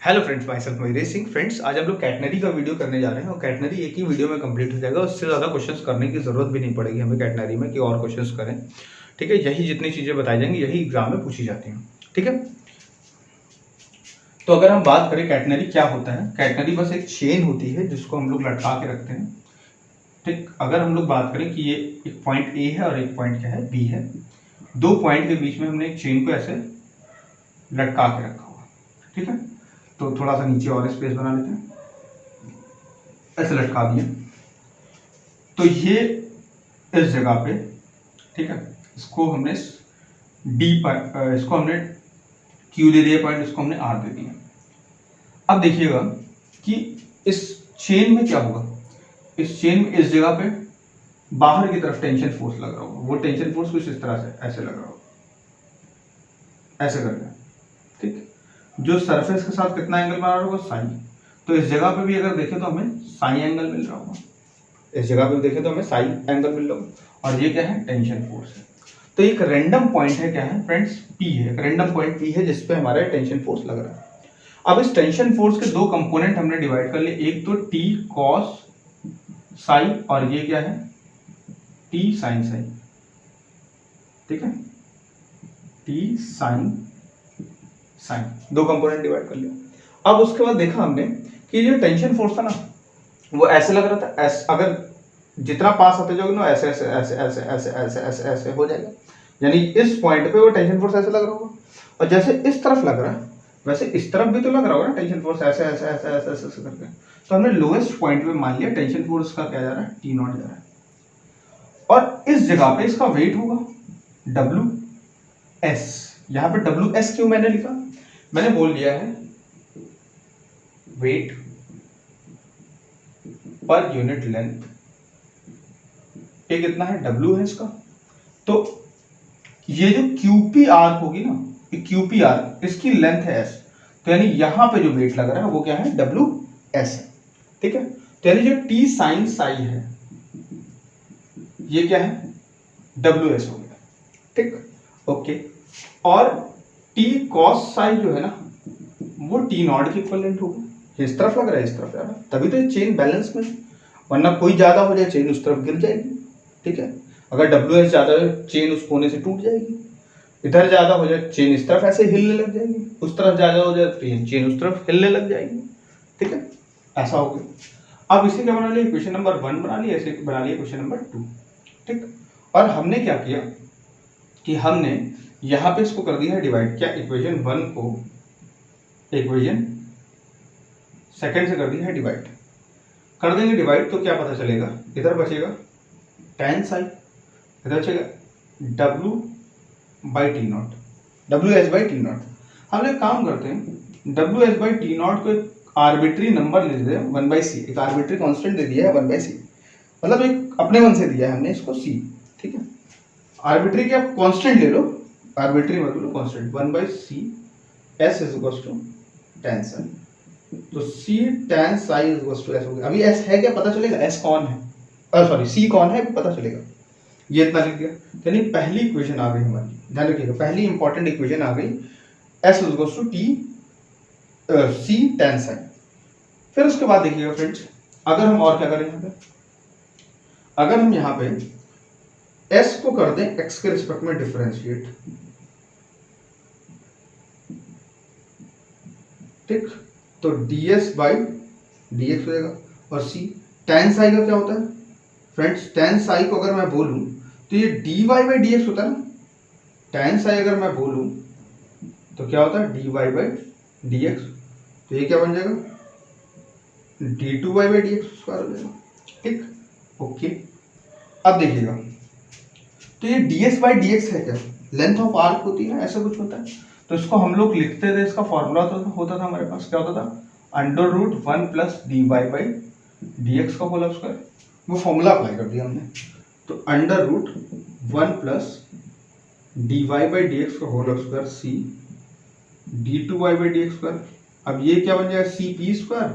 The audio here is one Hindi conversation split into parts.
Hello friends, my self Mayuresh Singh. Friends, आज हम लोग कैटनरी का वीडियो करने जा रहे हैं और कैटनरी एक ही वीडियो में कंप्लीट हो जाएगा। उससे ज़्यादा क्वेश्चंस करने की ज़रूरत भी नहीं पड़ेगी हमें कैटनरी में कि और क्वेश्चंस करें। ठीक है, यही जितनी चीज़ें बताई जाएंगी यही एग्जाम में पूछी जाती हैं। ठीक है, तो अगर हम बात करें कैटनरी क्या होता है, कैटनरी बस एक चेन होती है जिसको हम लोग लटका के रखते हैं। ठीक, अगर हम लोग बात करें कि ये एक पॉइंट ए है और एक पॉइंट क्या है, बी है, दो पॉइंट के बीच में हमने एक चेन को ऐसे लटका के रखा हुआ। ठीक है, तो थोड़ा सा नीचे और स्पेस बना लेते हैं, ऐसे लटका दिया। तो ये इस जगह पे, ठीक है, इसको हमने डी पर, इसको हमने क्यू दे दिया पॉइंट, इसको हमने आर दे दिया। अब देखिएगा कि इस चेन में क्या होगा। इस चेन में इस जगह पे बाहर की तरफ टेंशन फोर्स लग रहा होगा। वो टेंशन फोर्स कुछ इस तरह से ऐसे लग रहा होगा, ऐसे करके। ठीक, जो सरफेस के साथ कितना एंगल बना रहा होगा, साई। तो इस जगह पे भी अगर देखें तो हमें साई एंगल मिल रहा होगा, इस जगह पे देखें तो हमें साई एंगल मिल रहा होगा। और ये क्या है, टेंशन फोर्स है। तो एक रैंडम पॉइंट है, क्या है फ्रेंड्स, पी है। एक रैंडम पॉइंट पी है जिसपे हमारा टेंशन फोर्स लग रहा है। अब इस टेंशन फोर्स के दो कंपोनेंट हमने डिवाइड कर लिए, एक तो टी कॉस साई और ये क्या है, टी साइन साई। ठीक है, टी साइन साइन, दो कंपोनेंट डिवाइड कर लिया। अब उसके बाद देखा हमने कि जो टेंशन फोर्स था ना, वो ऐसे लग रहा था। ऐसे अगर जितना पास आते जाओगे ना, ऐसे ऐसे ऐसे ऐसे ऐसे ऐसे ऐसे ऐसे हो जाएगा। यानी इस पॉइंट पे वो टेंशन फोर्स ऐसे लग रहा होगा, और जैसे इस तरफ लग रहा है वैसे इस तरफ भी तो लग रहा होगा ना टेंशन फोर्स, ऐसे ऐसे ऐसे ऐसे ऐसे ऐसे करके। तो हमने लोएस्ट पॉइंट पे मान लिया टेंशन फोर्स का क्या जा रहा है, टी नॉट जा रहा है। और इस जगह पे इसका वेट होगा डब्ल्यू एस। यहाँ पे डब्ल्यू एस क्यों मैंने लिखा, मैंने बोल दिया है वेट पर यूनिट लेंथ। ये कितना है, डब्ल्यू है इसका। तो ये जो क्यूपी आर होगी ना, ये क्यूपी आर, इसकी लेंथ है एस। तो यानी यहां पे जो वेट लग रहा है वो क्या है, डब्ल्यू एस है। ठीक है, तो यानी जो टी साइन साई है ये क्या है, डब्ल्यू एस हो गया। ठीक, ओके। और टी कॉस साई जो है ना, वो टी नॉट के इक्विवेलेंट होगा। इस तरफ लग रहा है, इस तरफ जा रहा है, तभी तो चेन बैलेंस में। वरना कोई ज्यादा हो जाए चेन उस तरफ गिर जाएगी। ठीक है, अगर डब्ल्यू एस ज्यादा है चेन उस कोने से टूट जाएगी। इधर ज्यादा हो जाए चेन इस तरफ ऐसे हिलने लग जाएगी, उस तरफ ज्यादा हो जाए चेन उस तरफ हिलने लग जाएगी। ठीक है, ऐसा हो गया। अब इसे क्या बना लिया, क्वेश्चन नंबर 1 बना लिया, ऐसे बना लिया क्वेश्चन नंबर 2। ठीक, और हमने क्या किया कि हमने यहाँ पे इसको कर दिया है डिवाइड। क्या, इक्वेशन 1 को इक्वेशन सेकंड से कर दिया है डिवाइड। कर देंगे डिवाइड तो क्या पता चलेगा, इधर बचेगा tan साई, इधर बचेगा W by T not, W S by T not. हम लोग काम करते हैं, W S by T not को एक आर्बिट्री नंबर ले लेते हैं, 1/c। एक आर्बिट्री कांस्टेंट दे दिया है 1/c, मतलब एक अपने मन से दिया है हमने इसको c। ठीक है, आर्बिट्री के आप कांस्टेंट ले लो, आर्बिट्री मत लो, constant 1/c s is equal to tan psi. तो c tan psi is equal to s हो गया। अभी s है क्या पता चलेगा, s कौन है, सॉरी c कौन है पता चलेगा। ये इतना लिख दिया, यानी पहली इक्वेशन आ गई हमारी। ध्यान रखिएगा, पहली इंपॉर्टेंट इक्वेशन आ गई, s is equal to t c tan psi. फिर उसके बाद देखिएगा फ्रेंड्स, अगर हम और क्या करें यहाँ पे, अगर हम यहाँ पे s को कर दें x के रिस्पेक्ट में डिफरेंशिएट। ठीक, तो ds बाई dx हो जाएगा। और c tan साई का क्या होता है फ्रेंड्स, tan साई को अगर मैं बोलूं तो ये dy बाई dx होता है ना। tan साई अगर मैं बोलूं तो क्या होता है, dy बाई dx। तो ये क्या बन जाएगा, d2y बाई dx स्क्वायर हो जाएगा। ठीक, ओके। अब देखिएगा, तो ये ds बाई dx है क्या, लेंथ ऑफ आर्क होती है, ऐसा कुछ होता है। तो इसको हम लोग लिखते थे, इसका फॉर्मूला होता था हमारे पास, क्या होता था, √1 प्लस dy बाई dx का होल स्क्वायर। वो फॉर्मूला अप्लाई कर दिया हमने। तो √1 प्लस dy बाई dx का whole square c d2y by dx square. अब ये क्या बन जाएगा, c p square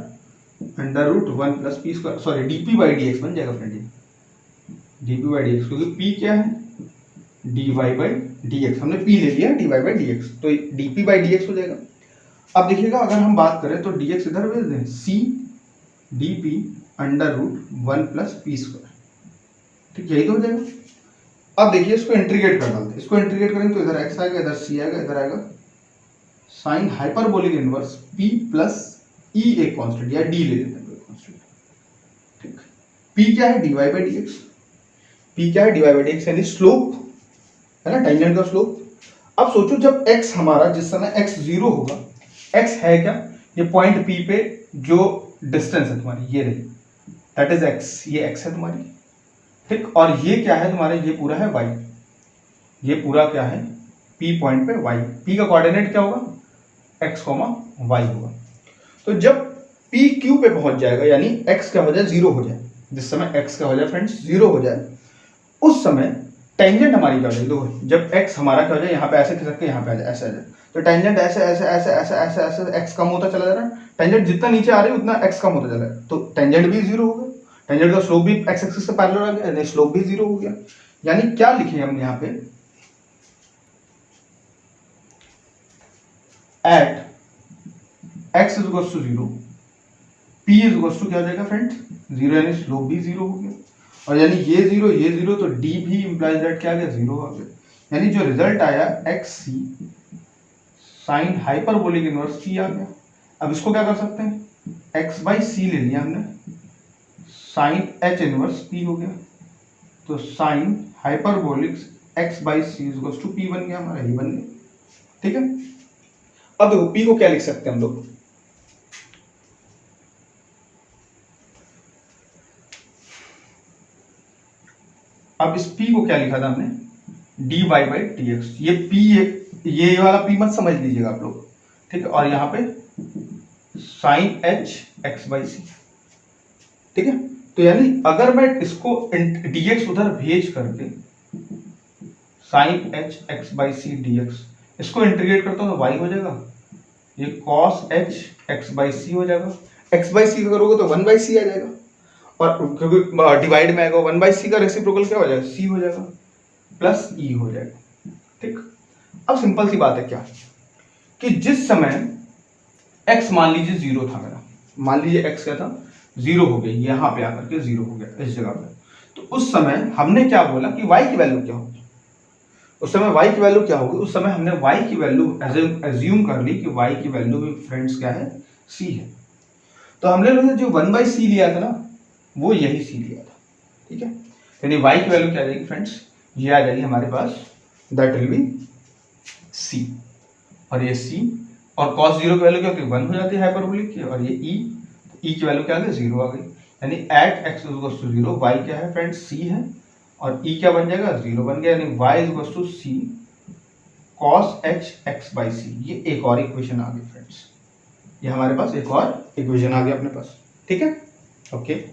√1 plus p square, sorry dp by dx बन जाएगा फ्रेंड, ये dp बाई dx, क्योंकि p क्या है, dy बाई dx। हमने p ले लिया dy बाई dx, तो dp बाई dx हो जाएगा। अब देखिएगा अगर हम बात करें तो dx इधर भेज दें, c dp under root 1 plus p square, ठीक, यही तो हो जाएगा। अब देखिए इसको इंटीग्रेट कर डालते हैं, इसको इंटीग्रेट करेंगे तो इधर x आएगा, इधर c आएगा, इधर आएगा sine hyperbolic inverse p plus e एक कांस्टेंट या d ले लेते हैं कोई कांस्टेंट, ठीक। p क्या है, dy बाई dx, p क्या है, dy बाई dx यानी स्लोप है ना, टेंजेंट का स्लोप। अब सोचो जब x हमारा जिस समय x 0 होगा, x है क्या, ये पॉइंट p पे जो डिस्टेंस है तुम्हारी ये रही, दैट इज x, ये x है तुम्हारी, ठीक। और ये क्या है तुम्हारे, ये पूरा है y, ये पूरा क्या है p पॉइंट पे y, p का कोऑर्डिनेट क्या होगा, x, y होगा। तो जब p q पे पहुंच जाएगा यानी x क्या हो जाए, 0 हो जाए, जिस समय x क्या हो जाए फ्रेंड्स, 0 हो जाए, उस समय टेंजेंट हमारी क्या हो जाएगी, देखो जब x हमारा क्या हो जाए, यहाँ पे ऐसे खिसक के यहाँ पे आ जाए, ऐसे आ जाए, तो टेंजेंट ऐसे ऐसे ऐसे ऐसे ऐसे ऐसे x कम होता चला जा रहा है, टेंजेंट जितना नीचे आ रही है उतना x कम होता चला है, तो टेंजेंट भी 0 हो गया, टेंजेंट का स्लोप भी x एक्सिस से पैरेलल आ गया, यानी स्लोप भी 0 हो गया। यानी क्या लिखे हम यहाँ पे, at x is equals to 0 p is equals to क्या हो जाएगा फ्रेंड्स, 0, यानी स्लोप भी 0 हो गया, और यानी ये 0 तो d भी इंप्लाइज दैट क्या आ गया, 0 आ गया, यानी जो रिजल्ट आया xc sine hyperbolic inverse p आ गया। अब इसको क्या कर सकते हैं, x बाई सी ले लिया हमने, साइन h इनवर्स p हो गया, तो sine hyperbolic x by c is equals to p बन गया हमारा, ये बन गया, ठीक है। अब देखो p को क्या लिख सकते हैं हम लोग, अब इस p को क्या लिखा था हमने, dy बाई dx, ये p ये वाला p मत समझ लीजिएगा आप लोग, ठीक है, और यहाँ पे साइन h x बाई सी, ठीक है। तो यानी अगर मैं इसको dx उधर भेज करके sine h x by c dx इसको इंटीग्रेट करता हूँ तो y हो जाएगा, ये cos h x बाई सी हो जाएगा, x बाई सी करोगे तो 1 बाई सी आ जाएगा, और क्योंकि डिवाइड में आएगा 1 बाई सी का रेसिप्रोकल क्या हो जाएगा, c हो जाएगा प्लस e हो जाएगा, ठीक। अब सिंपल सी बात है क्या, कि जिस समय x मान लीजिए 0 था मेरा, मान लीजिए x क्या था, 0 हो गया, यहाँ पे आकर के 0 हो गया इस जगह पे, तो उस समय हमने क्या बोला कि y की वैल्यू क्या होगी, उस समय y की वैल्यू क्या होगी, उस समय हमने y की वैल्यू एज्यूम कर ली कि y की वैल्यू भी फ्रेंड्स क्या है, c है, तो हमने जो 1 बाई सी लिया था ना, वो यही c लिया था, ठीक है। यानी y की वैल्यू क्या आ जाएगी फ्रेंड्स, ये आ जाएगी हमारे पास, दैट विल बी c, और ये c, और cos 0 की वैल्यू क्या होती है, 1 हो जाती है हाइपरबोलिक की, और ये e की वैल्यू क्या आ गई, 0 आ गई, यानी at x equals to 0 y क्या है फ्रेंड्स, c है, और e क्या बन जाएगा, 0 बन गया, यानी y equals to c cos h x by c, ये एक और इक्वेशन आ गई फ्रेंड्स, ये हमारे पास एक और इक्वेशन आ गया अपने पास, ठीक है, ओके।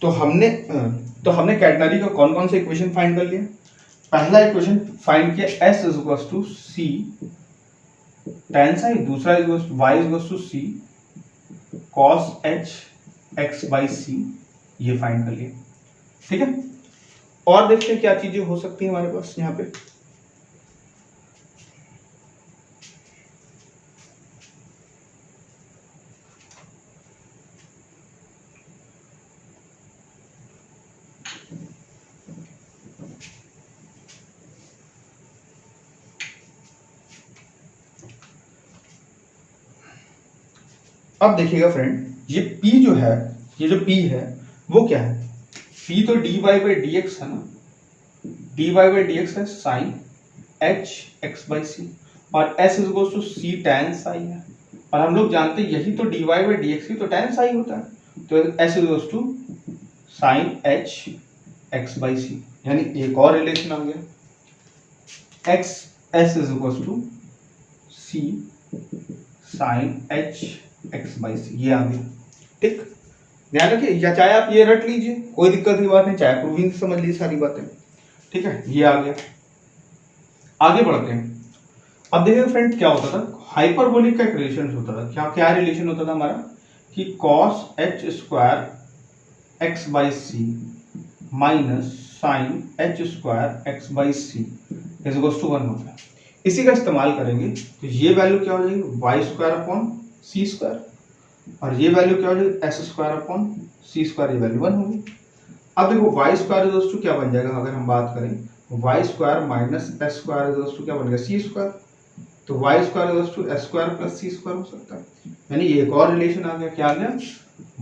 तो हमने कैटेनरी का कौन कौन से इक्वेशन फाइंड कर लिया, पहला इक्वेशन फाइंड किया s is equals to c tan psi, दूसरा is y is equals to c cos h x by c, ये फाइंड कर लिया, ठीक है। और देखते हैं क्या चीजें हो सकती है हमारे पास यहाँ पे, अब देखिएगा फ्रेंड, ये p जो है, ये जो p है वो क्या है, p तो dy बाई dx है ना, dy बाई dx है sine h x by c, और s is equals to c tan psi है, और हम लोग जानते हैं यही तो dy बाई dx ही तो tan साई होता है, तो s is equals to sine h x by c, यानी एक और रिलेशन आ गया, x s is equals to c sine h x by c, ये आ गया, ठीक। ध्यान रखिए, या चाहे आप ये रट लीजिए, कोई दिक्कत की बात नहीं, चाहे प्रूविंग समझ लीजिए सारी बातें, ठीक है, ये आ गया। आगे बढ़ते हैं, अब देखिए फ्रेंड क्या होता था, हाइपरबोलिक का एक रिलेशन होता था, क्या क्या रिलेशन होता था हमारा, कि cos h square x by c minus sine h square x by c is equal to 1 होता है। इसी का इस्तेमाल करेंगे तो ये वैल्यू क्या हो जाएगी, वाई स्क्वायर अपॉन सी स्क्वायर, और ये वैल्यू क्या हो जाएगी, एस स्क्वायर अपॉन सी स्क्वायर, ये वैल्यू 1 होगी। अब देखो वाई स्क्वायर इज टू क्या बन जाएगा, अगर हम बात करें y square minus s square is to क्या बन गया, सी स्क्वायर। तो y square is to s square plus c square हो सकता है, यानी एक और रिलेशन आ गया, क्या आ गया,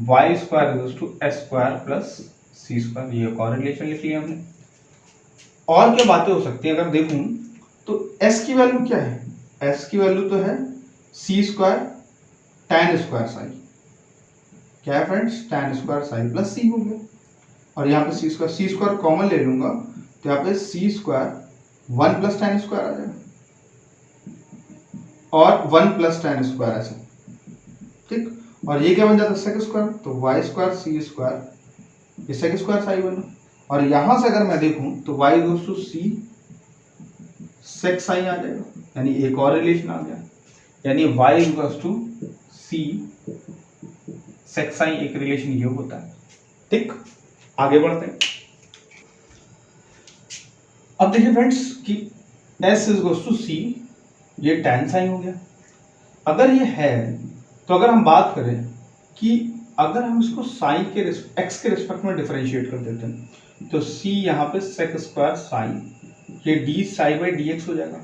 y square is to s square plus c square, ये एक और रिलेशन लिख लिया हमने। और क्या बातें हो सकती है, अगर देखूं तो s की वैल्यू क्या है, s की वैल्यू तो है c square tan square psi, क्या है friends, tan square psi plus c हो गया, और यहाँ पे सी स्क्वायर कॉमन ले लूंगा तो यहाँ पे सी स्क्वायर 1 प्लस tan स्क्वायर आ जाएगा, और 1 प्लस tan स्क्वायर ऐसे, ठीक, और ये क्या बन जाता है सेक स्क्वायर, तो वाई स्क्वायर सी स्क्वायर, ये सेक स्क्वायर साई बना, और यहां से अगर मैं देखूं तो y goes to c sec sine आ जाएगा, यानी एक और रिलेशन आ गया, यानी y equals to c sec sine, एक रिलेशन ये होता है, ठीक। आगे बढ़ते हैं। अब देखिए फ्रेंड्स कि s इक्वल्स टू सी, ये tan साइन हो गया। अगर ये है तो अगर हम बात करें कि अगर हम इसको साइन के x के रिस्पेक्ट में डिफरेंशिएट कर देते हैं तो c यहाँ पे सेक स्क्वायर साइन, ये D psi by d x हो जाएगा।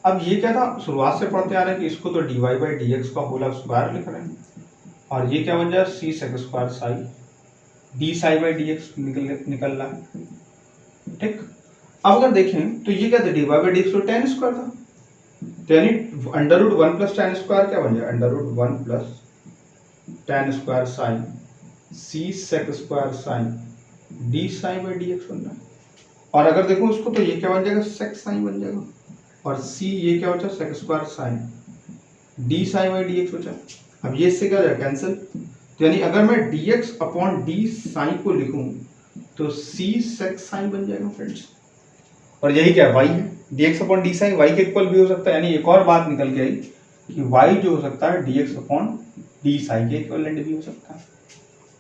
अब ये क्या था, शुरुआत से पढ़ते आ रहे हैं कि इसको तो d y by d x का होल स्क्वायर लिख रहे हैं, और ये क्या बन जाए, c sec square psi, d psi by d x निकल रहा है, ठीक। अब अगर देखें तो ये क्या था, d y by d x तो tan स्क्वायर था, तो यानी under root 1 plus tan square क्या बन जाए, under root 1 plus tan square sine c sec square sine d psi by d x बन रहा है। और अगर देखो उसको तो ये क्या बन जाएगा, सेक साइन बन जाएगा, और सी ये क्या बचा, sec square sine d sine by d x बचा। अब ये इससे क्या हो जाएगा, कैंसिल, तो यानी अगर मैं d x upon d sine को लिखूं तो सी सेक साइन बन जाएगा फ्रेंड्स, और यही क्या है, वाई है, d x upon d sine y के इक्वल भी हो सकता है, यानी एक और बात निकल के आई कि वाई जो हो सकता है d x upon d sine के इक्वलेंट भी हो सकता है,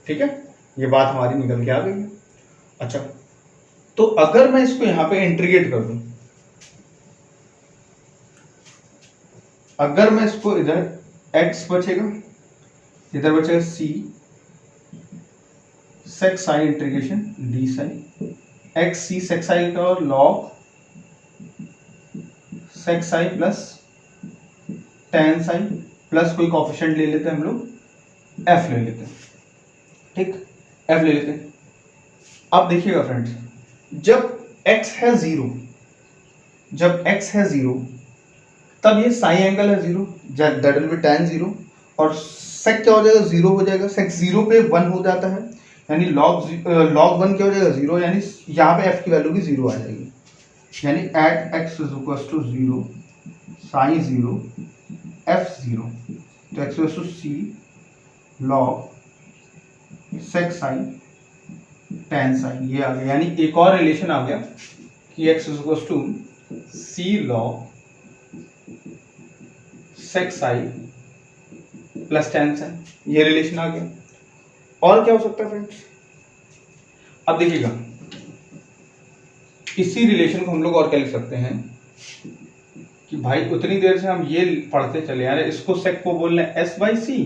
ठीक है, ये बात हमारी निकल के आ गई है। अच्छा, तो अगर मैं इसको यहां पे इंटीग्रेट कर दूं, अगर मैं इसको इधर x बचेगा, इधर बचेगा c sec sine integration d sine x c sec sine का, और log sec sine plus tan sine plus कोई कोफिशिएंट ले लेते हैं हम लोग, f ले लेते हैं, ठीक, f ले लेते हैं। अब देखिएगा फ्रेंड्स, जब x है 0, जब x है 0 तब ये साइन एंगल है 0, दैट विल बी tan 0, और सेक क्या हो जाएगा, 0 हो जाएगा, सेक 0 पे 1 हो जाता है, यानी log 1 क्या हो जाएगा, 0, यानी यहाँ पे f की वैल्यू भी 0 आ जाएगी, यानी at x is equal to 0 sine 0 f 0, तो x equal to c log sec sine tan sine, ये आ गया, यानी एक और रिलेशन आ गया कि x is equal to c log sec sine plus tan sine, ये रिलेशन आ गया। और क्या हो सकता है फ्रेंड्स, अब देखिएगा इसी रिलेशन को हम लोग और क्या लिख सकते हैं कि भाई उतनी देर से हम ये पढ़ते चले आ रहे, इसको सेक को बोलना है s बाई सी,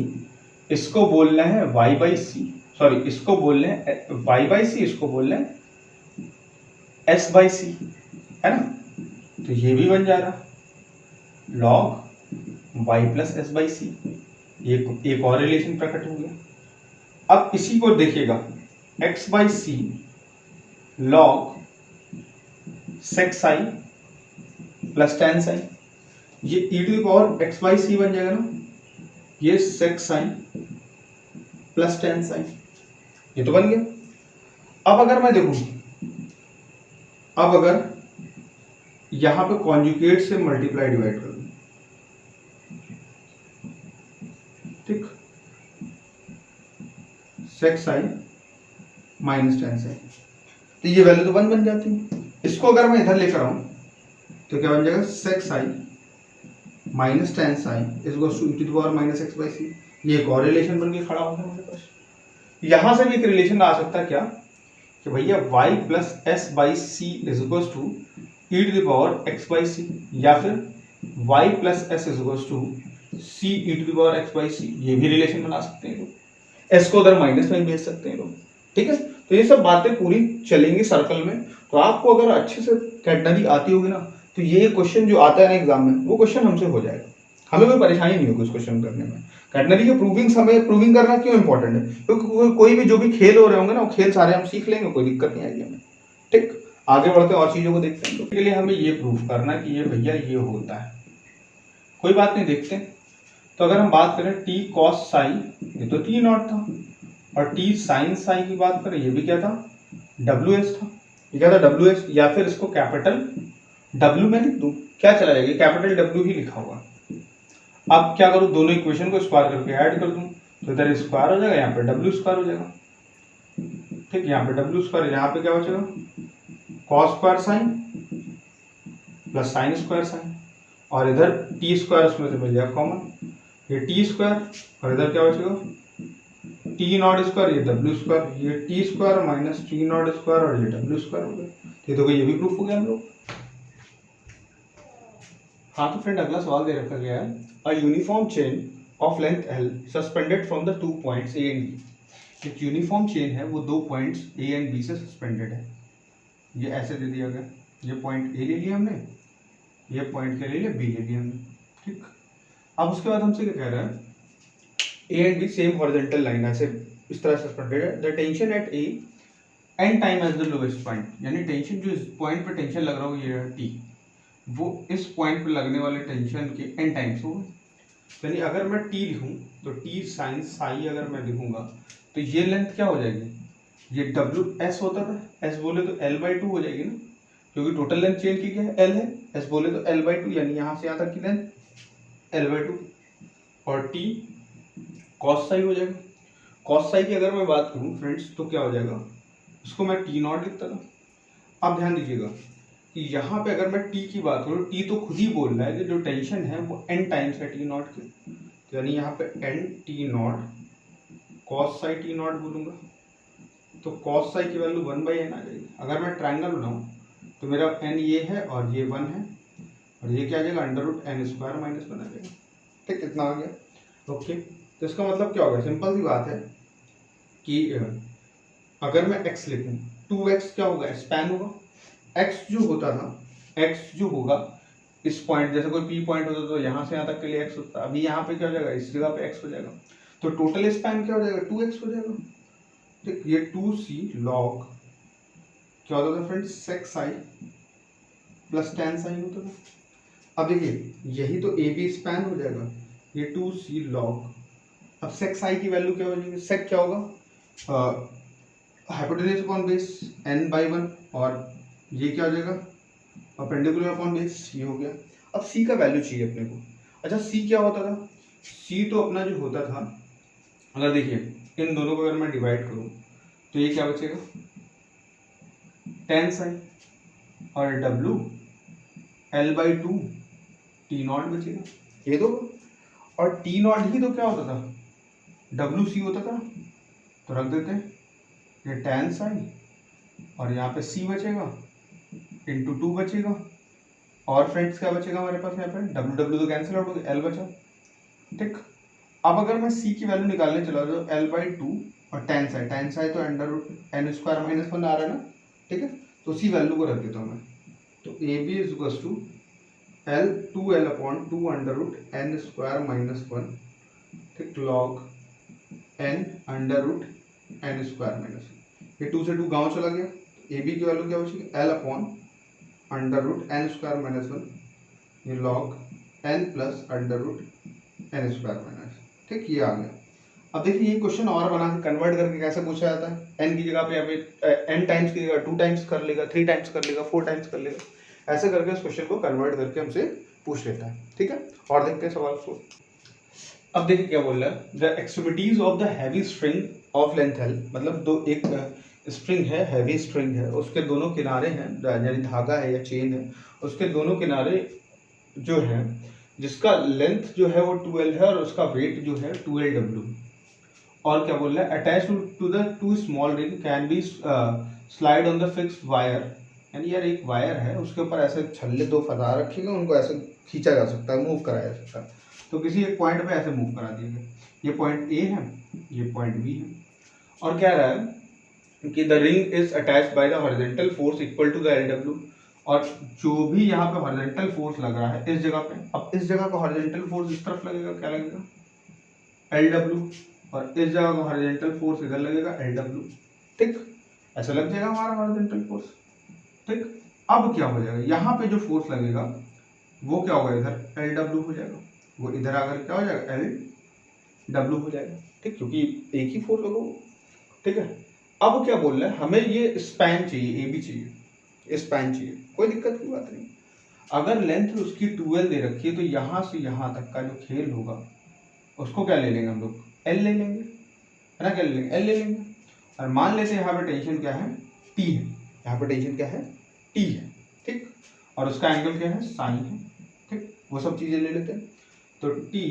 इसको बोलना है y बाई सी, सॉरी इसको बोलना है y बाई सी, इसको बोलना है s बाई सी, है ना, तो ये भी बन जा रहा log y plus s by c, एक और रिलेशन प्रकट हो गया। अब इसी को देखिएगा x by c log sec sine plus tan sine, ये e to the power x by c बन जाएगा ना, ये sec sine plus tan sine, ये तो बन गया। अब अगर मैं देखूं, अब अगर यहां पे कॉन्जुगेट से मल्टीप्लाई डिवाइड कर दूं, ठीक, सेक साइन माइनस tan साइन, तो ये वैल्यू तो 1 बन जाती है। इसको अगर मैं इधर लेकर आऊं तो क्या बन जाएगा, sec sine minus tan sine is equal to e to the power minus x by c, ये एक और रिलेशन बन के खड़ा होगा हमारे पास। यहां से भी एक रिलेशन आ सकता है क्या कि भैया y plus s by c is equal to e to the power x by c, या फिर y plus s is equal to c e to the power x by c, ये भी रिलेशन बना सकते हैं लोग, एस को उधर माइनस में भेज सकते हैं लोग, ठीक है। तो ये सब बातें पूरी चलेंगी सर्कल में। तो आपको अगर अच्छे से कैटेगरी आती होगी ना, तो ये क्वेश्चन जो आता है ना एग्जाम में, वो क्वेश्चन हमसे हो जाएगा, हमें कोई परेशानी नहीं होगी उस क्वेश्चन करने में। कैटेगरी के प्रूविंग करना क्यों इंपॉर्टेंट है, क्योंकि कोई भी जो भी खेल हो रहे होंगे ना, वो खेल सारे हम सीख लेंगे, कोई दिक्कत नहीं आएगी हमें, ठीक। आगे बढ़ते हैं और चीजों को देखते हैं। तो के लिए हमें ये प्रूफ करना कि ये भैया ये होता है, कोई बात नहीं, देखते हैं। तो अगर हम बात करें टी कॉस साई, ये तो टी नॉट था, और टी साइन साई की बात करें, ये भी क्या था, डब्ल्यू एस था। ये क्या था, डब्ल्यू एस, या फिर इसको कैपिटल डब्ल्यू में लिख दूं, क्या चला जाएगा, कैपिटल डब्ल्यू ही लिखा होगा। अब क्या करूं, दोनों इक्वेशन को स्क्वायर करके ऐड कर दूं, तो इधर स्क्वायर हो जाएगा, यहाँ पे डब्ल्यू स्क्वायर हो जाएगा, ठीक। यहाँ पे डब्ल्यू स्क्वायर, यहाँ पे क्या बचेगा, cos square sine plus sine square sine, और इधर टी स्क्वायर उसमें से मिल जाएगा कॉमन, ये टी स्क्वायर, और इधर क्या बचेगा, टी नॉट स्क्वायर, ये डब्ल्यू स्क्वायर, ये T square minus T not square, और ये डब्ल्यू स्क्वायर हो गया। ये तो ये भी प्रूफ हो गया हम लोग। हाँ तो फ्रेंड अगला सवाल दे रखा गया है, a uniform chain of length L suspended from the 2 points A and B। एक यूनिफॉर्म चेन है, वो 2 पॉइंट्स A एंड B से सस्पेंडेड है। ये ऐसे दे दिया गया, ये पॉइंट A ले लिया हमने, ये पॉइंट क्या ले लिया, B ले लिया हमने, ठीक। अब उसके बाद हमसे क्या कह रहा है, A and B same horizontal line, ऐसे इस तरह सस्पेंडेड है। The tension at A n time as the lowest point, यानी टेंशन जो इस पॉइंट पे टेंशन लग रहा हो, ये T, वो इस पॉइंट पे लगने वाले टेंशन के n टाइम्स होगा। यानी अगर मैं T लिखूं, तो T साइन साई अगर मैं लिखूंगा, तो ये लेंथ क्या हो जाएगी, ये डब्ल्यू एस होता था, एस बोले तो L/2 हो जाएगी ना, क्योंकि टोटल लेंथ चेन की क्या है, L है, एस बोले तो L/2, यानी यहाँ से यहाँ तक की लेंथ L/2, और T कॉस साई हो जाएगा। कॉस साई की अगर मैं बात करूँ फ्रेंड्स, तो क्या हो जाएगा, इसको मैं T नॉट लिखता था। अब ध्यान दीजिएगा कि यहाँ पे अगर मैं T की बात करूँ, T तो खुद ही बोल रहा है कि जो टेंशन है वो n टाइम्स है T नॉट के, तो यानी यहाँ पे n T not cos psi T not बोलूँगा, तो कॉस साई की वैल्यू 1/n आ जाएगी। अगर मैं ट्राइंगल बनाऊँ, तो मेरा n ये है और ये 1 है, और ये क्या आ जाएगा, √n² माइनस 1 आ जाएगा, ठीक, कितना आ गया, ओके। तो इसका मतलब क्या होगा, सिंपल सी बात है कि अगर मैं x लिखूँ, 2x क्या होगा, स्पैन होगा, x जो होता था, x जो होगा इस पॉइंट, जैसे कोई p पॉइंट होता तो यहाँ से यहाँ तक के लिए x होता, अभी यहाँ पे क्या हो जाएगा, इस जगह पे x हो जाएगा, तो टोटल स्पैन क्या हो जाएगा, 2x हो जाएगा, ठीक। ये 2c log क्या होता था friends, sec psi plus tan sine होता था। अब देखिए यही तो AB स्पैन हो जाएगा, ये 2c log, अब sec साई की वैल्यू क्या हो जाएगी, sec क्या होगा, हाइपोटेन्यूज अपॉन बेस n/1, और ये क्या हो जाएगा, परपेंडिकुलर अपॉन बेस, ये हो गया। अब c का वैल्यू चाहिए अपने को। अच्छा c क्या होता था, c तो अपना जो होता था, अगर देखिए इन दोनों को अगर मैं डिवाइड करूं, तो ये क्या बचेगा, tan साइन, और w L/2 T नॉट बचेगा, ये तो, और T नॉट ही तो क्या होता था, WC होता था, तो रख देते हैं ये tan साइन, और यहाँ पे c बचेगा इंटू 2 बचेगा, और फ्रेंड्स क्या बचेगा हमारे पास, यहाँ पे W तो कैंसिल आउट हो गया, L बचा, ठीक। अब अगर मैं c की वैल्यू निकालने चला तो L/2 और tan साइन तो √n² माइनस 1 आ रहा है ना, ठीक है, तो c वैल्यू को रख देता हूँ मैं, तो AB is equal to L/2 √n² minus 1, ठीक, log n √n² माइनस, ये 2 से 2 गाँव चला गया, AB की वैल्यू क्या बचेगी, L/(n² माइनस 1), ये log n plus √n² minus, ठीक, ये आ गया। अब देखिए ये क्वेश्चन और बना के कन्वर्ट करके कैसे पूछा जाता है, n की जगह पे यहाँ पे n टाइम्स की जगह 2 टाइम्स कर लेगा, 3 टाइम्स कर लेगा, 4 टाइम्स कर लेगा, ऐसे करके इस क्वेश्चन को कन्वर्ट करके हमसे पूछ लेता है, ठीक है। और देखते हैं सवाल को। अब देखिए क्या बोल रहा है, the extremities of the heavy string of length L, मतलब दो एक स्ट्रिंग है, हैवी स्ट्रिंग है, उसके दोनों किनारे हैं, यानी धागा है या चेन है, उसके दोनों किनारे जो है, जिसका लेंथ जो है वो 2L है और उसका वेट जो है 2LW, और क्या बोल रहा है, attach to the 2 small ring can be slide on the fix wire, यानी यार एक वायर है उसके ऊपर ऐसे छल्ले दो फंसा रखे गए, उनको ऐसे खींचा जा सकता है, मूव कराया जा सकता है। तो किसी एक पॉइंट पे ऐसे मूव करा दिए गए, ये पॉइंट ए है, ये पॉइंट बी है, और क्या रहा है कि the ring is attached by the horizontal force equal to the LW, और जो भी यहाँ पे हॉरिजॉन्टल फोर्स लग रहा है इस जगह पे, अब इस जगह का हॉरिजॉन्टल फोर्स इस तरफ लगेगा, क्या लगेगा एलडब्ल्यू, और इस जगह का हॉरिजॉन्टल फोर्स इधर लगेगा एलडब्ल्यू, ठीक, ऐसा लग जाएगा हमारा हॉरिजॉन्टल फोर्स, ठीक। अब क्या हो जाएगा, यहाँ पे जो फोर्स लगेगा वो क्या होगा, इधर एल डब्ल्यू हो जाएगा, वो इधर आकर क्या हो जाएगा एल डब्ल्यू हो जाएगा, ठीक, क्योंकि एक ही फोर्स होगा, ठीक है। अब क्या बोल रहा है, हमें ये स्पैन चाहिए, ए बी चाहिए, स्पैन चाहिए, कोई दिक्कत की बात नहीं। अगर लेंथ उसकी 12 दे रखी है तो यहाँ से यहाँ तक का जो खेल होगा उसको क्या ले लेंगे हम लोग, एल ले लेंगे, है ना, क्या ले लेंगे, एल ले लेंगे। और मान लेते हैं यहाँ पे टेंशन क्या है, टी है, यहाँ पे टेंशन क्या है, टी है, ठीक, और उसका एंगल क्या है, साइन है, ठीक, वो सब चीजें ले लेते हैं। तो टी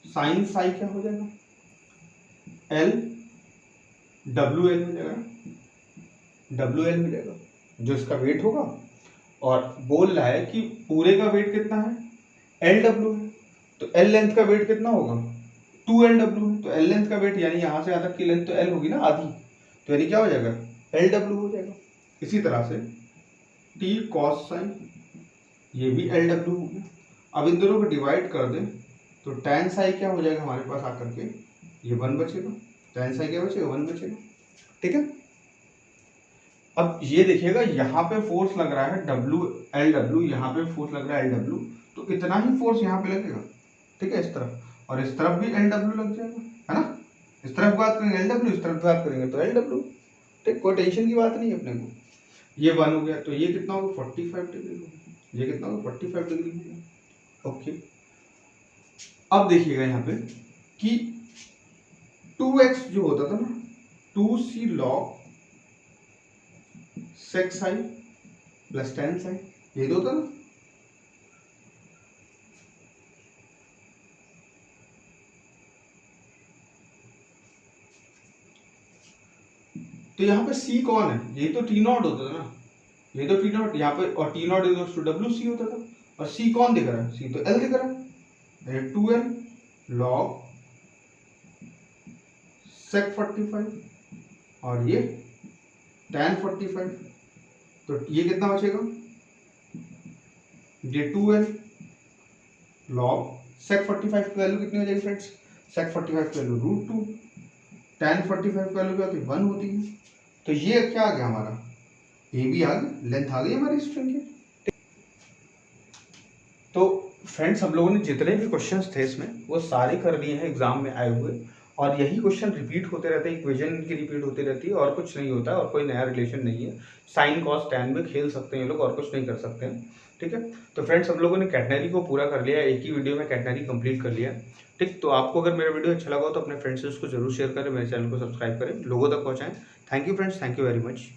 साइन साई क्या हो जाएगा, एल डब्ल्यू एल हो जाएगा, डब्ल्यू एल हो जाएगा जो इसका वेट होगा, और बोल रहा है कि पूरे का वेट कितना है, एल डब्ल्यू है, तो एल लेंथ का वेट कितना होगा, 2LW है, तो एल लेंथ का वेट यानी यहाँ से यहाँ तक की लेंथ तो एल होगी ना, आधी, तो यानी क्या हो जाएगा LW हो जाएगा। इसी तरह से टी कॉस साइन, ये भी LW हो गया। अब इन दोनों को डिवाइड कर दें तो tan साई क्या हो जाएगा हमारे पास आकर के, ये 1 बचेगा, tan साई क्या बचेगा, 1 बचेगा, ठीक है। अब ये देखिएगा यहाँ पे फोर्स लग रहा है LW, यहाँ पे फोर्स लग रहा है LW, तो इतना ही फोर्स यहाँ पे लगेगा, ठीक है, इस तरफ, और इस तरफ भी LW लग जाएगा, है ना, इस तरफ बात करेंगे LW, इस तरफ बात करेंगे तो LW, ठीक, कोई टेंशन की बात नहीं है अपने को। ये 1 हो गया, तो ये कितना होगा 45 डिग्री होगा, ये कितना होगा 45 डिग्री होगा, ओके। अब देखिएगा यहाँ पे कि 2x जो होता था ना, 2c log sec psi plus tan Sai, ये दो होता ना, तो यहाँ पे c कौन है, ये तो t नॉट होता था ना, ये तो t नॉट यहाँ पे, और t not equals to WC होता था, और c कौन दिख रहा है, c तो l दिख रहा है, 2l log sec 45, और ये tan 45, तो ये कितना बचेगा, ये 2l log sec 45 की वैल्यू कितनी हो जाएगी फ्रेंड्स, sec 45 की वैल्यू √2, tan 45 की वैल्यू क्या होती है, 1 होती है। तो ये क्या आ गया हमारा, ये भी आ गया, लेंथ आ गई हमारी स्ट्रिंग की। तो फ्रेंड्स हम लोगों ने जितने भी क्वेश्चंस थे इसमें वो सारे कर लिए हैं एग्जाम में आए हुए, और यही क्वेश्चन रिपीट होते रहते हैं, इक्वेशन की रिपीट होती रहती है, और कुछ नहीं होता है, और कोई नया रिलेशन नहीं है। साइन कॉस टैन में खेल सकते हैं ये लोग, और कुछ नहीं कर सकते हैं, ठीक है। तो फ्रेंड्स हम लोगों ने कैटनरी को पूरा कर लिया, एक ही वीडियो में कैटनरी कंप्लीट कर लिया, ठीक। तो आपको अगर मेरा वीडियो अच्छा लगा हो तो अपने फ्रेंड्स से उसको जरूर शेयर करें, मेरे चैनल को सब्सक्राइब करें, लोगों तक पहुँचाएं। Thank you friends, thank you very much.